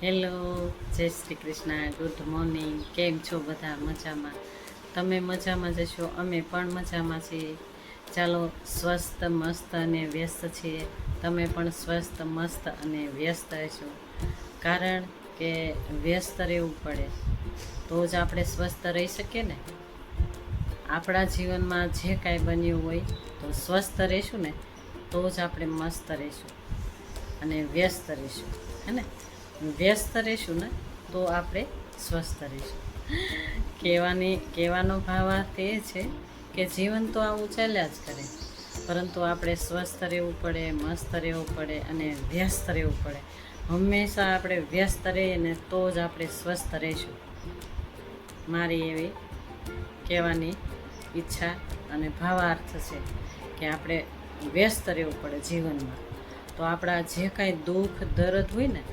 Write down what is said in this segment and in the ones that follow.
Hello, જય Shri Krishna, good morning. કેમ છો બધા? મજામાં? તમે મજામાં જશો, અમે પણ મજામાં છીએ. ચાલો, સ્વસ્થ મસ્ત અને વ્યસ્ત છીએ. તમે પણ સ્વસ્થ મસ્ત અને વ્યસ્ત રહેશો, કારણ કે વ્યસ્ત રહેવું પડે તો જ આપણે સ્વસ્થ રહી શકીએ ને. આપણા જીવનમાં જે કાંઈ બન્યું હોય તો સ્વસ્થ રહીશું ને તો જ આપણે મસ્ત રહીશું અને વ્યસ્ત રહીશું, હે ને. વ્યસ્ત રહીશું ને તો આપણે સ્વસ્થ રહીશું. કહેવાનો ભાવાર્થ એ છે કે જીવન તો આવું ચાલ્યા જ કરે, પરંતુ આપણે સ્વસ્થ રહેવું પડે, મસ્ત રહેવું પડે અને વ્યસ્ત રહેવું પડે. હંમેશા આપણે વ્યસ્ત રહીએ ને તો જ આપણે સ્વસ્થ રહીશું. મારી એવી કહેવાની ઈચ્છા અને ભાવાર્થ છે કે આપણે વ્યસ્ત રહેવું પડે જીવનમાં, તો આપણા જે કાંઈ દુઃખ દર્દ હોય ને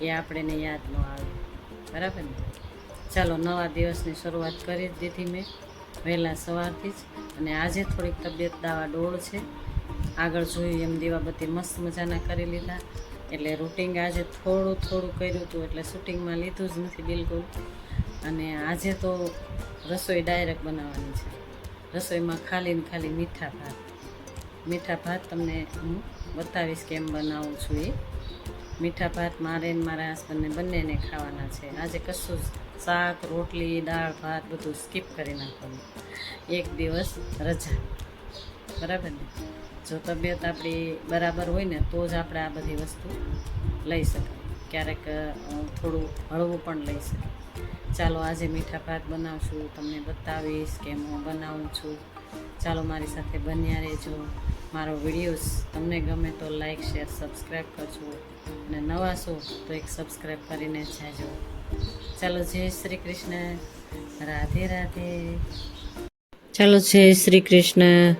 એ આપણને યાદ ન આવે. બરાબર ને? ચાલો, નવા દિવસની શરૂઆત કરી જ દીધી મેં વહેલા સવારથી જ. અને આજે થોડીક તબિયત દાવા ડોળ છે. આગળ જોયું એમ દીવાબત્તી મસ્ત મજાના કરી લીધા, એટલે રૂટિંગ આજે થોડું કર્યું હતું, એટલે શૂટિંગમાં લીધું જ નથી બિલકુલ. અને આજે તો રસોઈ ડાયરેક્ટ બનાવવાની છે. રસોઈમાં ખાલી ને ખાલી મીઠા ભાત તમને હું બતાવીશ કેમ બનાવું છું. એ મીઠા ભાત મારે ને મારા હસબન્ડને બંનેને ખાવાના છે. આજે કશું જ શાક રોટલી દાળ ભાત બધું સ્કીપ કરી નાખવાનું. એક દિવસ રજા. બરાબર ને? જો તબિયત આપણી બરાબર હોય ને તો જ આપણે આ બધી વસ્તુ લઈ શકાય. ક્યારેક થોડું હળવું પણ લઈ શકાય. ચાલો, આજે મીઠા ભાત બનાવશું, તમને બતાવીશ કેમ હું બનાવું છું. ચાલો, મારી સાથે બન્યા રહેજો. મારો વિડીયોઝ તમને ગમે તો લાઈક શેર સબસ્ક્રાઈબ કરજો, અને નવા છો તો એક સબસ્ક્રાઈબ કરીને જાજો. ચાલો, જય શ્રી કૃષ્ણ, રાધે રાધે. ચાલો, જય શ્રી કૃષ્ણ.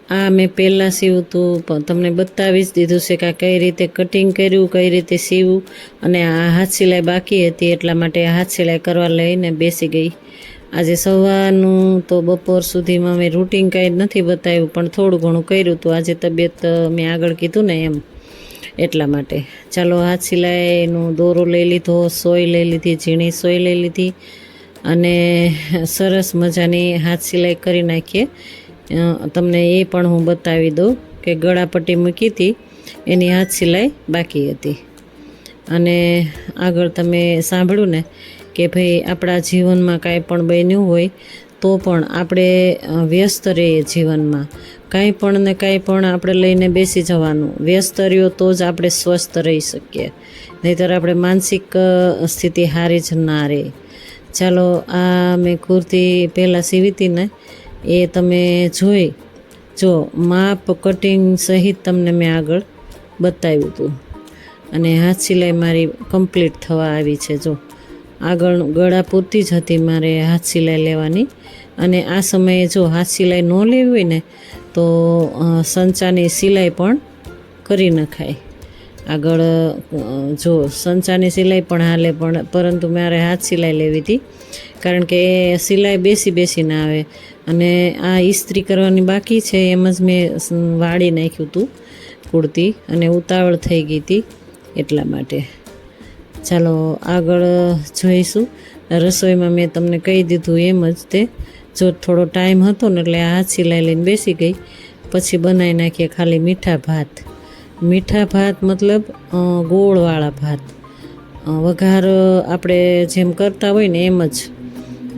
આ મેં પહેલાં સીવું હતું, તમને બતાવી જ દીધું છે કે કઈ રીતે કટિંગ કર્યું, કઈ રીતે સીવું. અને આ હાથ સિલાઈ બાકી હતી એટલા માટે હાથ સિલાઈ કરવા લઈને બેસી ગઈ. આજે સવારનું તો બપોર સુધીમાં મેં રૂટિન કાંઈ નથી બતાવ્યું, પણ થોડું ઘણું કર્યું હતું. આજે તબિયત મેં આગળ કીધું ને એમ, એટલા માટે. ચાલો, હાથ સિલાઈનું દોરો લઈ લીધો, સોય લઈ લીધી, ઝીણી સોય લઈ લીધી, અને સરસ મજાની હાથ સિલાઈ કરી નાખીએ. તમને એ પણ હું બતાવી દઉં કે ગળાપટ્ટી મૂકી હતી એની હાથ સિલાઈ બાકી હતી. અને આગળ તમે સાંભળ્યું ને કે ભાઈ આપણા જીવનમાં કાંઈ પણ બન્યું હોય તો પણ આપણે વ્યસ્ત રહીએ જીવનમાં. કાંઈ પણ ને કાંઈ પણ આપણે લઈને બેસી જવાનું. વ્યસ્ત રહ્યો તો જ આપણે સ્વસ્થ રહી શકીએ, નહીંતર આપણે માનસિક સ્થિતિ સારી જ ના રહે. ચાલો, આ મેં કુર્તી પહેલાં સીવી હતી ને એ તમે જો માપ કટિંગ સહિત તમને મેં આગળ બતાવ્યું હતું. અને હાથ સિલાઈ મારી કમ્પ્લીટ થવા આવી છે. જો આગળ ગળા પૂરતી જ હતી મારે હાથ સિલાઈ લેવાની. અને આ સમયે જો હાથ સિલાઈ ન લેવી હોય ને તો સંચાની સિલાઈ પણ કરી નખાય. આગળ જો સંચાની સિલાઈ પણ હાલે, પરંતુ મારે હાથ સિલાઈ લેવી હતી, કારણ કે સિલાઈ બેસીને આવે. અને આ ઇસ્ત્રી કરવાની બાકી છે, એમ જ મેં વાળી નાખ્યું હતું કુર્તી, અને ઉતાવળ થઈ ગઈ હતી એટલા માટે. ચાલો, આગળ જોઈશું. રસોઈમાં મેં તમને કહી દીધું એમ જ તે. જો થોડો ટાઈમ હતો ને એટલે હાથ સિલાઈ લઈને બેસી ગઈ. પછી બનાવી નાખીએ ખાલી મીઠા ભાત મતલબ ગોળવાળા ભાત. વઘાર આપણે જેમ કરતા હોય ને એમ જ,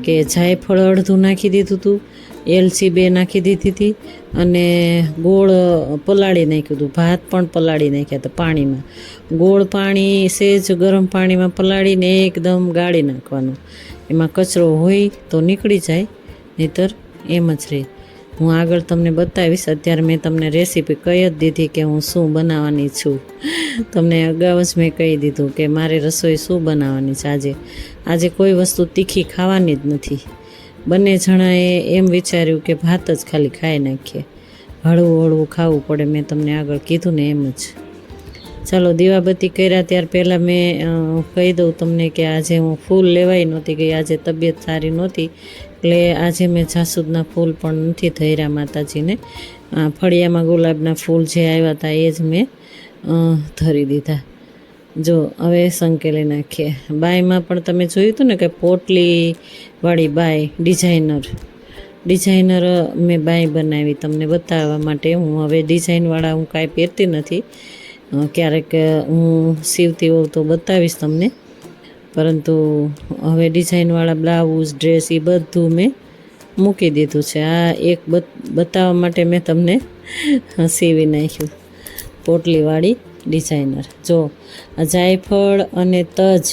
કે જાયફળ અડધું નાખી દીધું હતું, એલચી 2 નાખી દીધી હતી, અને ગોળ પલાળી નાખ્યું હતું. ભાત પણ પલાળી નાખ્યા હતા પાણીમાં. ગોળ પાણી સહેજ ગરમ પાણીમાં પલાળીને એકદમ ગાળી નાખવાનું. એમાં કચરો હોય તો નીકળી જાય, નહીંતર એમ જ રહે. હું આગળ તમને બતાવીશ. અત્યારે મેં તમને રેસીપી કહી જ દીધી કે હું શું બનાવવાની છું. તમને અગાઉ જ મેં કહી દીધું કે મારે રસોઈ શું બનાવવાની છે. આજે કોઈ વસ્તુ તીખી ખાવાની જ નથી. બંને જણાએ એમ વિચાર્યું કે ભાત જ ખાલી ખાઈ નાખીએ, હળવું ખાવું પડે. મેં તમને આગળ કીધું ને એમ જ. ચાલો, દીવાબત્તી કર્યા ત્યાર પહેલાં મેં કહી દઉં તમને કે આજે હું ફૂલ લેવાય નહોતી ગઈ. આજે તબિયત સારી નહોતી, એટલે આજે મેં જાસૂદના ફૂલ પણ નથી ધર્યા માતાજીને. ફળિયામાં ગુલાબના ફૂલ જે આવ્યા હતા એ જ મેં ધરી દીધા. જો હવે સંકેલી નાખીએ. બાયમાં પણ તમે જોયું હતું ને કે પોટલી વાળી બાય ડિઝાઇનર મેં બાય બનાવી તમને બતાવવા માટે. હું હવે ડિઝાઇનવાળા હું કાંઈ પહેરતી નથી. ક્યારેક હું સીવતી હોઉં તો બતાવીશ તમને, પરંતુ હવે ડિઝાઇનવાળા બ્લાઉઝ ડ્રેસ એ બધું મેં મૂકી દીધું છે. આ એક બતાવવા માટે મેં તમને સીવી નાખ્યું પોટલીવાળી ડિઝાઇનર. જો આ જાયફળ અને તજ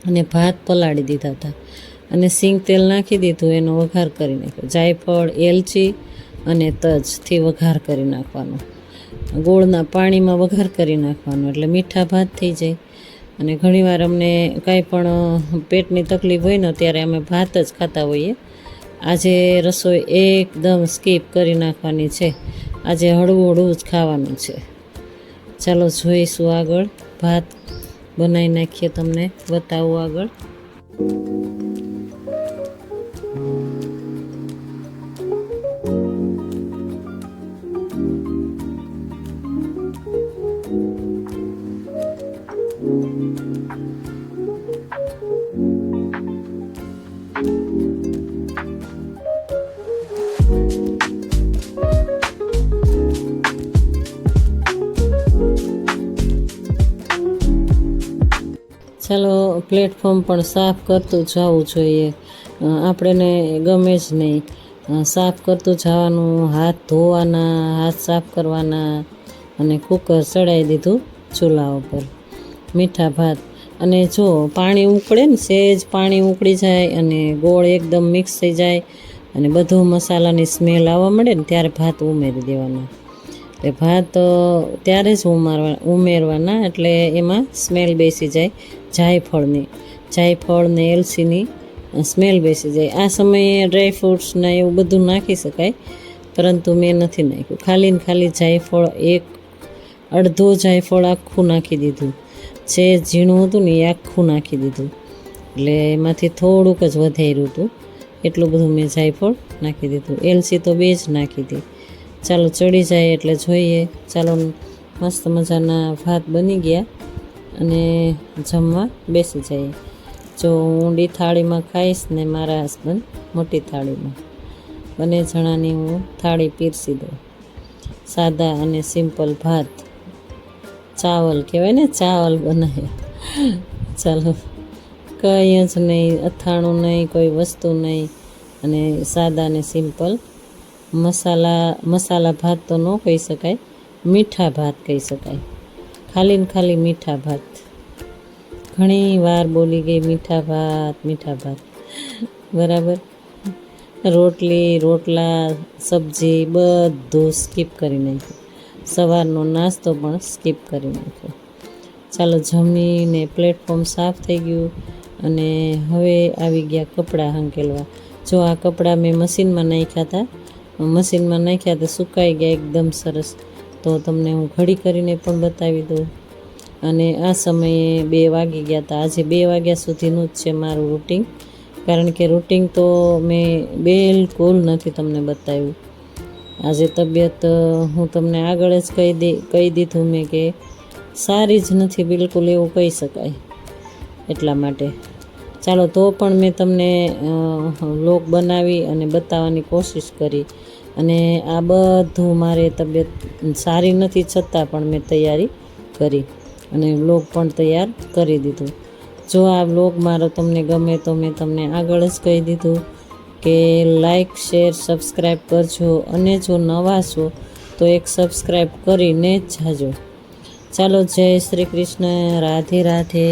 અને ભાત પલાળી દીધા હતા અને સિંગ તેલ નાખી દીધું, એનો વઘાર કરી નાખ્યો. જાયફળ, એલચી અને તજથી વઘાર કરી નાખવાનો. ગોળના પાણીમાં વઘાર કરી નાખવાનો એટલે મીઠા ભાત થઈ જાય. અને ઘણીવાર અમને કાંઈ પણ પેટની તકલીફ હોય ને ત્યારે અમે ભાત જ ખાતા હોઈએ. આજે રસોઈ એકદમ સ્કીપ કરી નાખવાની છે. આજે હળવું હળવું જ ખાવાનું છે. ચાલો જોઈશું આગળ. ભાત બનાવી નાખીએ, તમને બતાવું આગળ. ચાલો પ્લેટફોર્મ પણ સાફ કરતું જવું જોઈએ. આપણને ગમે જ નહીં. સાફ કરતું જવાનું, હાથ ધોવાના, હાથ સાફ કરવાના. અને કુકર ચડાવી દીધું ચૂલા ઉપર. મીઠા ભાત અને જો પાણી ઉકળે ને, સહેજ પાણી ઉકળી જાય અને ગોળ એકદમ મિક્સ થઈ જાય અને બધું મસાલાની સ્મેલ આવવા મળે ને ત્યારે ભાત ઉમેરી દેવાના. એટલે ભાત ત્યારે જ ઉમેરવાના એટલે એમાં સ્મેલ બેસી જાય. જાયફળ ને એલચીની સ્મેલ બેસી જાય. આ સમયે ડ્રાયફ્રૂટ્સને એવું બધું નાખી શકાય, પરંતુ મેં નથી નાખ્યું. ખાલી જાયફળ, અડધો જાયફળ આખું નાખી દીધું. જે ઝીણું હતું ને એ આખું નાખી દીધું. એટલે એમાંથી થોડુંક જ વધાર્યું હતું, એટલું બધું મેં જાયફળ નાખી દીધું. એલચી તો 2 જ નાખી હતી. ચાલો ચડી જાય એટલે જોઈએ. ચાલો મસ્ત મજાના ભાત બની ગયા અને જમવા બેસી જઈએ. જો હું ઊંડી થાળીમાં ખાઈશ ને મારા હસબન્ડ મોટી થાળીમાં. બંને જણાની હું થાળી પીરસી દઉં. સાદા અને સિમ્પલ ભાત, ચાવલ કહેવાય ને, ચાવલ બનાવ્યા. ચાલો કંઈ જ નહીં, અથાણું નહીં, કોઈ વસ્તુ નહીં, અને સાદા ને સિમ્પલ મસાલા ભાત તો ન કહી શકાય, મીઠા ભાત કહી શકાય. ખાલી મીઠા ભાત. ઘણી વાર બોલી ગઈ મીઠા ભાત, બરાબર. રોટલા, સબ્જી બધું સ્કીપ કરી નાખ્યું. સવારનો નાસ્તો પણ સ્કીપ કરી નાખ્યો. ચાલો જમીને પ્લેટફોર્મ સાફ થઈ ગયું અને હવે આવી ગયા કપડાં હંકેલવા. જો આ કપડાં મેં મશીનમાં નાખ્યા તો સુકાઈ ગયા એકદમ સરસ. તો તમને હું ઘડી કરીને પણ બતાવી દઉં. અને આ સમયે 2 વાગી ગયા હતા. આજે 2 વાગ્યા સુધીનું જ છે મારું રૂટિન, કારણ કે રૂટિન તો મેં બિલકુલ નથી તમને બતાવ્યું. આજે તબિયત હું તમને આગળ જ કહી દીધું મેં કે સારી જ નથી બિલકુલ, એવું કહી શકાય. એટલા માટે ચાલો તો પણ મેં તમને વ્લોગ બનાવી અને બતાવવાની કોશિશ કરી. અને આ બધું મારે તબિયત સારી નથી છતાં પણ મેં તૈયારી કરી અને વ્લોગ પણ તૈયાર કરી દીધું. જો આ વ્લોગ મારો તમને ગમે તો મેં તમને આગળ જ કહી દીધું કે લાઈક, શેર, સબસ્ક્રાઈબ કરજો. અને જો નવા છો તો એક સબસ્ક્રાઈબ કરીને જ જાજો. ચાલો, જય શ્રી કૃષ્ણ, રાધે રાધે.